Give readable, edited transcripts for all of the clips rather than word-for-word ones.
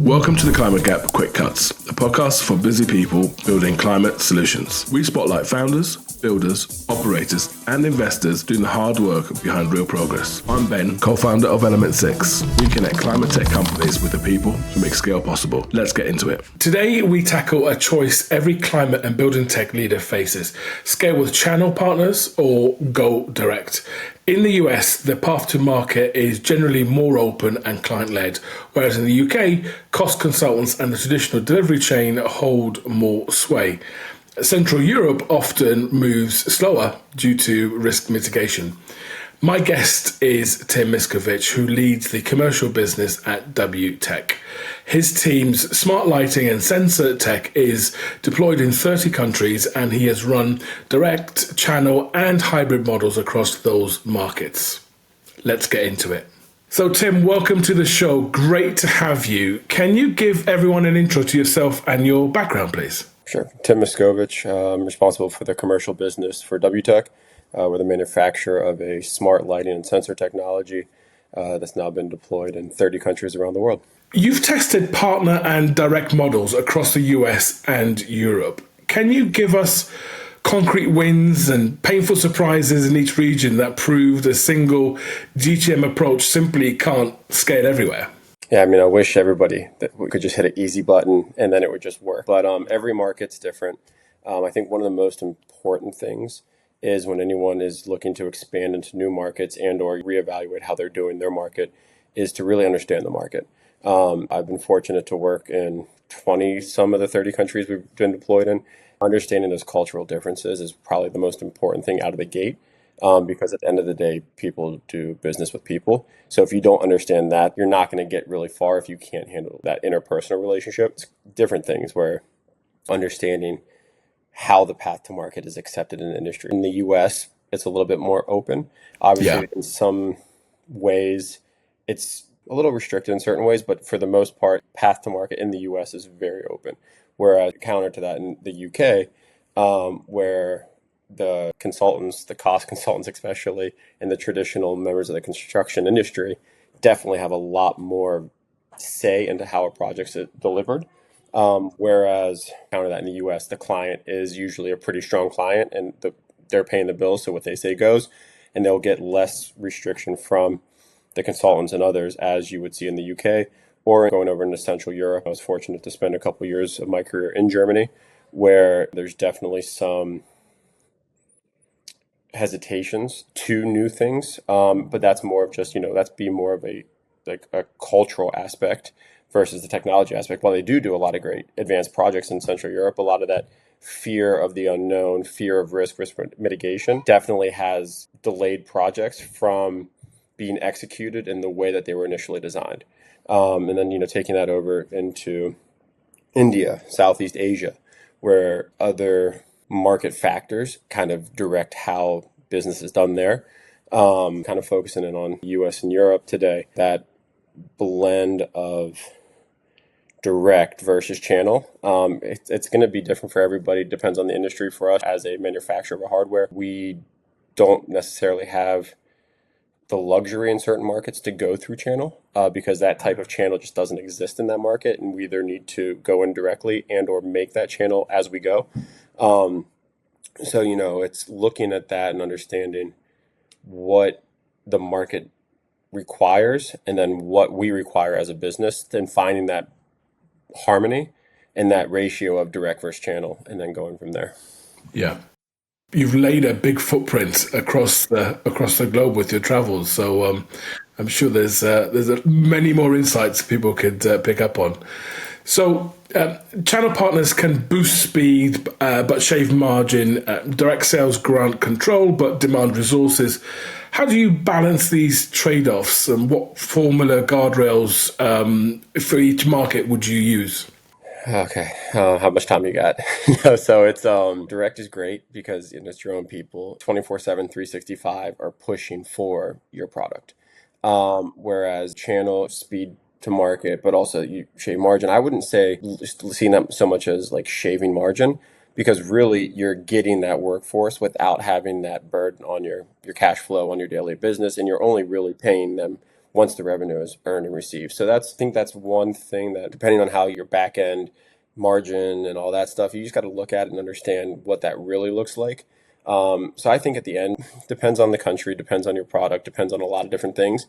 Welcome to the Climate Gap Quick Cuts, a podcast for busy people building climate solutions. We spotlight founders, builders, operators, and investors doing the hard work behind real progress. I'm Ben, co-founder of Element 6. We connect climate tech companies with the people who make scale possible. Let's get into it. Today, we tackle a choice every climate and building tech leader faces: scale with channel partners or go direct. In the US, the path to market is generally more open and client-led, whereas in the UK, cost consultants and the traditional delivery chain hold more sway. Central Europe often moves slower due to risk mitigation. My guest is Tim Miscovich, who leads the commercial business at wtec. His team's smart lighting and sensor tech is deployed in 30 countries, and he has run direct, channel, and hybrid models across those markets. Let's get into it. So, Tim, welcome to the show. Great to have you. Can you give everyone an intro to yourself and your background, please? Sure. Tim Miscovich. I'm responsible for the commercial business for wtec. We're the manufacturer of a smart lighting and sensor technology that's now been deployed in 30 countries around the world. You've tested partner and direct models across the US and Europe. Can you give us concrete wins and painful surprises in each region that proved a single GTM approach simply can't scale everywhere? Yeah, I wish everybody that we could just hit an easy button and then it would just work. But every market's different. I think one of the most important things is when anyone is looking to expand into new markets and or reevaluate how they're doing their market is to really understand the market. I've been fortunate to work in 20 some of the 30 countries we've been deployed in. Understanding those cultural differences is probably the most important thing out of the gate. Because at the end of the day, people do business with people. So if you don't understand that, you're not going to get really far if you can't handle that interpersonal relationship. It's different things where understanding how the path to market is accepted in the industry. In the US, it's a little bit more open. Obviously, in some ways, it's a little restricted in certain ways, but for the most part, path to market in the US is very open. Whereas counter to that in the UK, where the consultants, the cost consultants especially, and the traditional members of the construction industry definitely have a lot more say into how a project's delivered. Whereas counter that in the US, the client is usually a pretty strong client and they're paying the bills, so what they say goes, and they'll get less restriction from the consultants and others as you would see in the UK. Or going over into Central Europe, I was fortunate to spend a couple of years of my career in Germany, where there's definitely some hesitations to new things, but that's more of just, that's be more of a cultural aspect versus the technology aspect. While they do a lot of great advanced projects in Central Europe, a lot of that fear of the unknown, fear of risk mitigation definitely has delayed projects from being executed in the way that they were initially designed. And then, taking that over into India, Southeast Asia, where other market factors kind of direct how business is done there. Kind of focusing in on US and Europe today, that blend of direct versus channel. It's going to be different for everybody. It depends on the industry. For us, as a manufacturer of hardware, we don't necessarily have the luxury in certain markets to go through channel because that type of channel just doesn't exist in that market, and we either need to go in directly and or make that channel as we go. So, it's looking at that and understanding what the market requires and then what we require as a business, and finding that harmony and that ratio of direct versus channel, and then going from there. Yeah. You've laid a big footprint across the globe with your travels, so I'm sure there's many more insights people could pick up on. So channel partners can boost speed but shave margin. Direct sales grant control but demand resources. How do you balance these trade-offs, and what formula guardrails for each market would you use? Okay, how much time you got? So it's direct is great because it's your own people. 24/7, 365 are pushing for your product. Whereas channel speed to market, but also you shave margin. I wouldn't say seeing that so much as like shaving margin, because really you're getting that workforce without having that burden on your cash flow on your daily business, and you're only really paying them once the revenue is earned and received. So I think that's one thing that, depending on how your back end margin and all that stuff, you just got to look at it and understand what that really looks like. So I think at the end, depends on the country, depends on your product, depends on a lot of different things.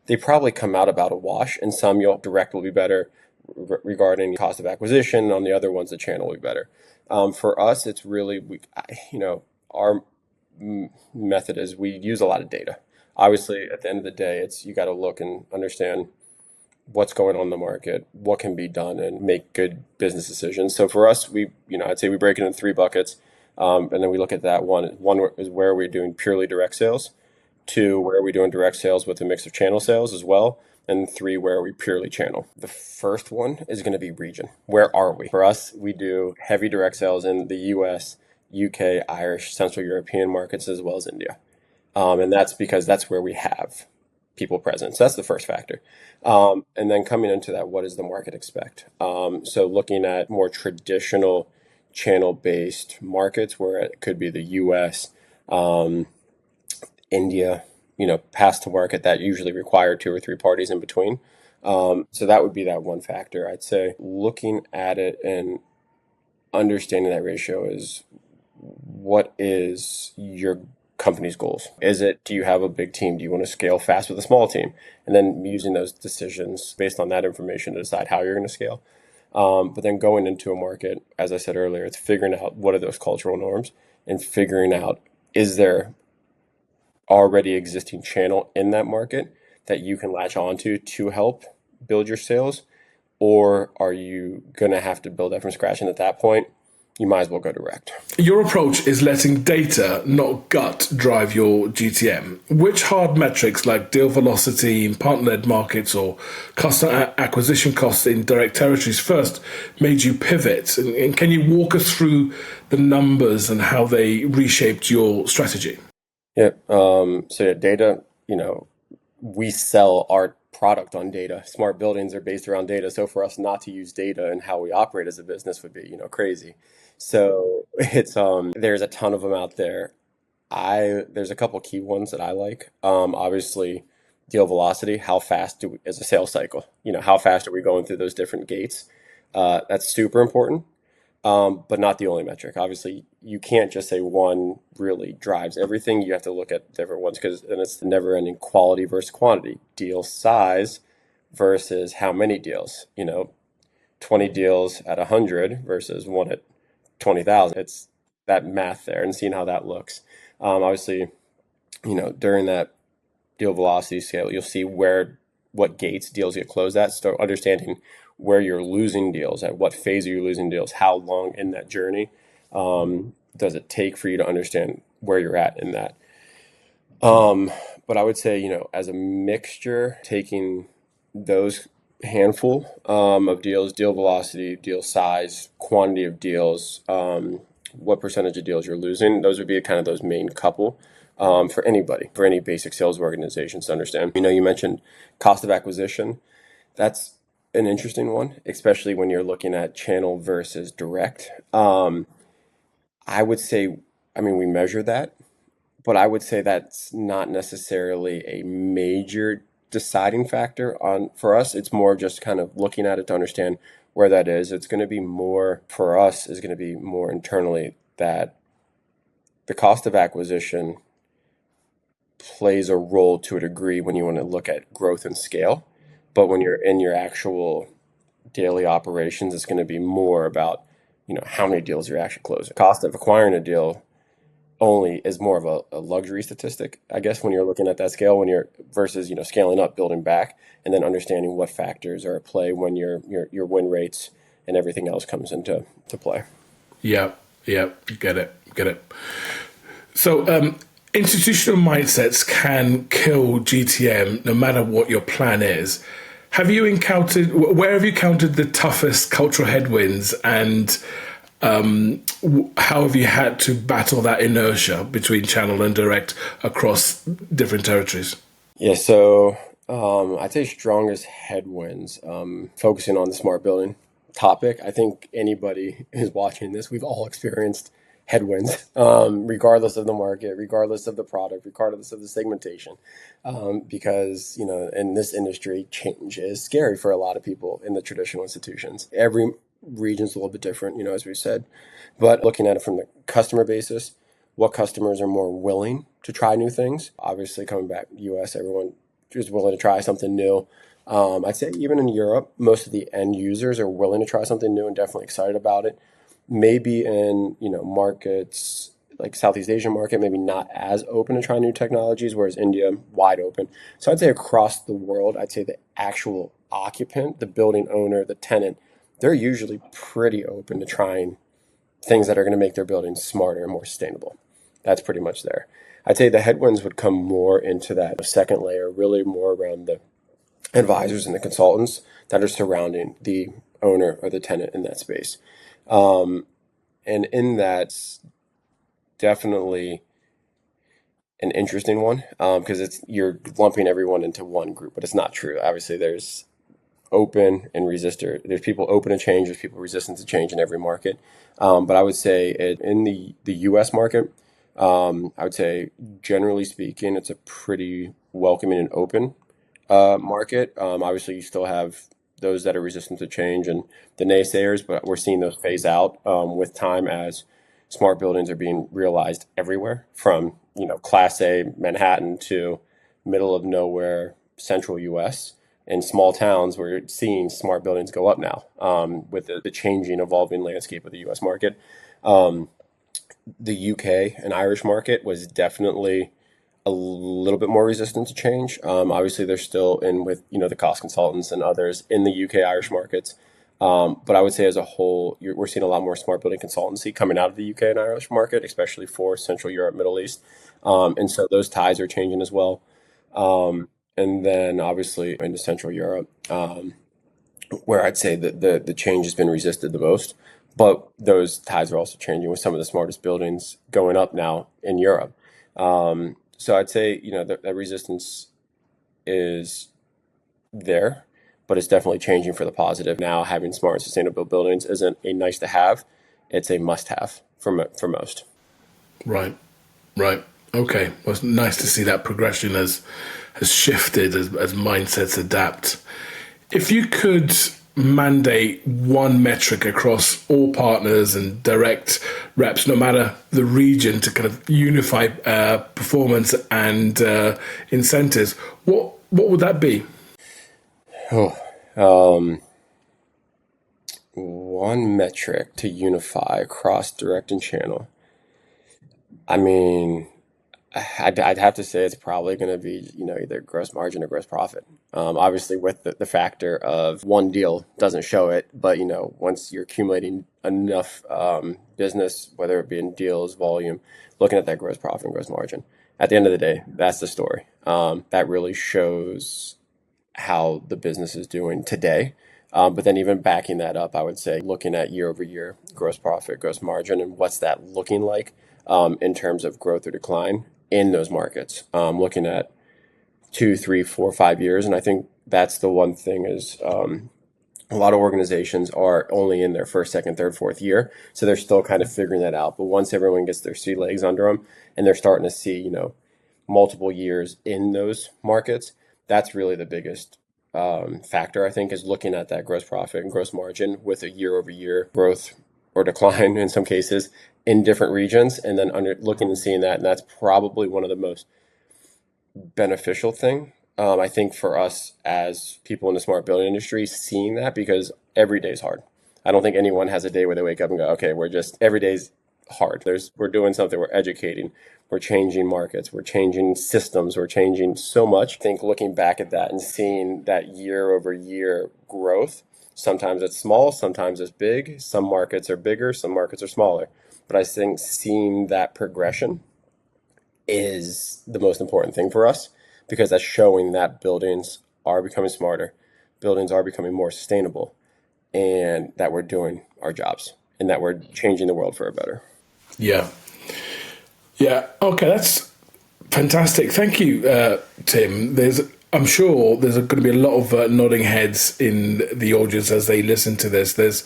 They probably come out about a wash, and some you'll direct will be better regarding cost of acquisition. On the other ones, the channel will be better. For us, it's really, our method is we use a lot of data. Obviously, at the end of the day, you got to look and understand what's going on in the market, what can be done, and make good business decisions. So for us, I'd say we break it into 3 buckets. And then we look at that. One is where we're doing purely direct sales. 2, where we're doing direct sales with a mix of channel sales as well. And 3, where we purely channel. The first one is going to be region. Where are we? For us, we do heavy direct sales in the US, UK, Irish, Central European markets, as well as India. And that's because that's where we have people present. So that's the first factor. And then coming into that, what does the market expect? So looking at more traditional channel-based markets where it could be the US, India, past to market that usually require 2 or 3 parties in between. So that would be that one factor. I'd say looking at it and understanding that ratio is, what is your company's goals? Do you have a big team? Do you want to scale fast with a small team? And then using those decisions based on that information to decide how you're going to scale. But then going into a market, as I said earlier, it's figuring out what are those cultural norms and figuring out, is there already existing channel in that market that you can latch onto to help build your sales? Or are you going to have to build that from scratch? And at that point, you might as well go direct. Your approach is letting data, not gut, drive your GTM. Which hard metrics like deal velocity in partner-led markets or customer acquisition costs in direct territories first made you pivot? And can you walk us through the numbers and how they reshaped your strategy? Yeah. Data, we sell our product on data. Smart buildings are based around data. So for us not to use data and how we operate as a business would be, crazy. So it's there's a ton of them out there. There's a couple key ones that I like. Obviously, deal velocity. How fast is a sales cycle? How fast are we going through those different gates? That's super important, but not the only metric. Obviously, you can't just say one really drives everything. You have to look at different ones because then it's the never-ending quality versus quantity. Deal size versus how many deals. 20 deals at 100 versus one at 20,000. It's that math there and seeing how that looks. Obviously, during that deal velocity scale, you'll see what gates deals get closed at. So understanding where you're losing deals, at what phase are you losing deals, how long in that journey does it take for you to understand where you're at in that. But I would say, as a mixture, taking those handful of deals, deal velocity, deal size, quantity of deals, what percentage of deals you're losing, those would be kind of those main couple for anybody, for any basic sales organizations to understand. You mentioned cost of acquisition. That's an interesting one, especially when you're looking at channel versus direct. I would say, we measure that, but I would say that's not necessarily a major deciding factor for us. It's more just kind of looking at it to understand where that is. It's going to be more, for us, is going to be more internally that the cost of acquisition plays a role to a degree when you want to look at growth and scale. But when you're in your actual daily operations, it's going to be more about, how many deals you're actually closing. Cost of acquiring a deal only is more of a luxury statistic, I guess, when you're looking at that scale, when you're versus, scaling up, building back, and then understanding what factors are at play when your win rates and everything else comes into play. Yeah. Get it. So institutional mindsets can kill GTM no matter what your plan is. Where have you encountered the toughest cultural headwinds, and how have you had to battle that inertia between channel and direct across different territories? Yeah, so I'd say strongest headwinds, focusing on the smart building topic. I think anybody who's watching this, we've all experienced headwinds, regardless of the market, regardless of the product, regardless of the segmentation, because, in this industry, change is scary for a lot of people in the traditional institutions. Every region's a little bit different, as we said, but looking at it from the customer basis, what customers are more willing to try new things. Obviously, coming back to the US, everyone is willing to try something new. I'd say even in Europe, most of the end users are willing to try something new and definitely excited about it. Maybe in, markets like Southeast Asian market, maybe not as open to trying new technologies, whereas India, wide open. So I'd say across the world, I'd say the actual occupant, the building owner, the tenant, they're usually pretty open to trying things that are going to make their buildings smarter and more sustainable. That's pretty much there. I'd say the headwinds would come more into that second layer, really more around the advisors and the consultants that are surrounding the owner or the tenant in that space. And in that, definitely an interesting one, because you're lumping everyone into one group, but it's not true. Obviously, there's open and resistor. There's people open to change. There's people resistant to change in every market. But I would say in the U.S. market, I would say generally speaking, it's a pretty welcoming and open market. Obviously, you still have those that are resistant to change and the naysayers, but we're seeing those phase out with time as smart buildings are being realized everywhere, from Class A Manhattan to middle of nowhere central U.S. In small towns. We're seeing smart buildings go up now with the changing, evolving landscape of the U.S. market. The UK and Irish market was definitely a little bit more resistant to change. Obviously, they're still in with the cost consultants and others in the UK Irish markets. But I would say as a whole, we're seeing a lot more smart building consultancy coming out of the UK and Irish market, especially for Central Europe, Middle East. And so those ties are changing as well. And then obviously into Central Europe, where I'd say that the change has been resisted the most. But those ties are also changing with some of the smartest buildings going up now in Europe. So I'd say, that resistance is there, but it's definitely changing for the positive. Now, having smart and sustainable buildings isn't a nice to have, it's a must have for most. Right. Okay. Well, it's nice to see that progression has shifted as mindsets adapt. If you could mandate one metric across all partners and direct reps, no matter the region, to kind of unify performance and incentives, what would that be? One metric to unify across direct and channel. I mean, I'd have to say it's probably going to be, either gross margin or gross profit. Obviously, with the factor of one deal doesn't show it, but once you're accumulating enough business, whether it be in deals, volume, looking at that gross profit and gross margin, at the end of the day, that's the story. That really shows how the business is doing today. But then even backing that up, I would say looking at year over year gross profit, gross margin, and what's that looking like in terms of growth or decline in those markets, looking at 2, 3, 4, 5 years. And I think that's the one thing is a lot of organizations are only in their first, second, third, fourth year. So they're still kind of figuring that out. But once everyone gets their sea legs under them and they're starting to see, multiple years in those markets, that's really the biggest factor, I think, is looking at that gross profit and gross margin with a year over year growth or decline in some cases in different regions, and then looking and seeing that. And that's probably one of the most beneficial thing, I think, for us as people in the smart building industry, seeing that, because every day is hard. I don't think anyone has a day where they wake up and go, okay, every day's hard. We're doing something, we're educating, we're changing markets, we're changing systems, we're changing so much. I think looking back at that and seeing that year over year growth, sometimes it's small, sometimes it's big. Some markets are bigger, some markets are smaller. But I think seeing that progression is the most important thing for us, because that's showing that buildings are becoming smarter, buildings are becoming more sustainable, and that we're doing our jobs and that we're changing the world for a better. Yeah. Okay, that's fantastic. Thank you, Tim. I'm sure there's going to be a lot of nodding heads in the audience as they listen to this.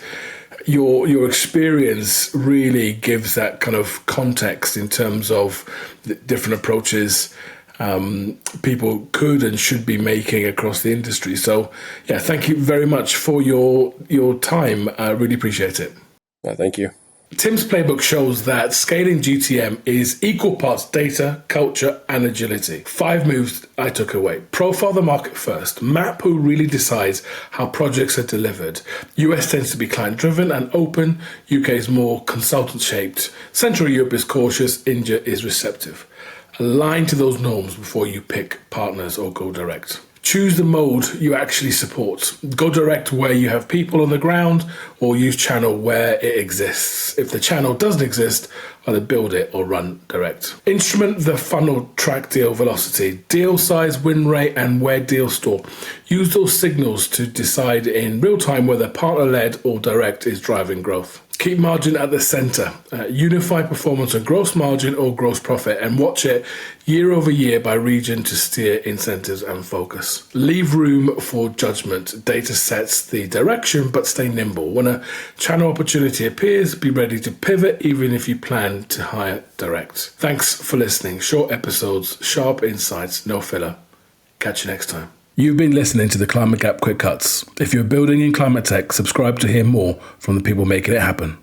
your experience really gives that kind of context in terms of the different approaches people could and should be making across the industry. So, yeah, thank you very much for your time. I really appreciate it. Thank you. Tim's playbook shows that scaling GTM is equal parts data, culture, and agility. 5 moves I took away. Profile the market first. Map who really decides how projects are delivered. US tends to be client-driven and open. UK is more consultant-shaped. Central Europe is cautious. India is receptive. Align to those norms before you pick partners or go direct. Choose the mode you actually support. Go direct where you have people on the ground, or use channel where it exists. If the channel doesn't exist, either build it or run direct. Instrument the funnel, track deal velocity, deal size, win rate, and where deals store. Use those signals to decide in real time whether partner-led or direct is driving growth. Keep margin at the center. Unify performance on gross margin or gross profit and watch it year over year by region to steer incentives and focus. Leave room for judgment. Data sets the direction, but stay nimble. When a channel opportunity appears, be ready to pivot even if you plan to hire direct. Thanks for listening. Short episodes, sharp insights, no filler. Catch you next time. You've been listening to the Climate Gap Quick Cuts. If you're building in climate tech, subscribe to hear more from the people making it happen.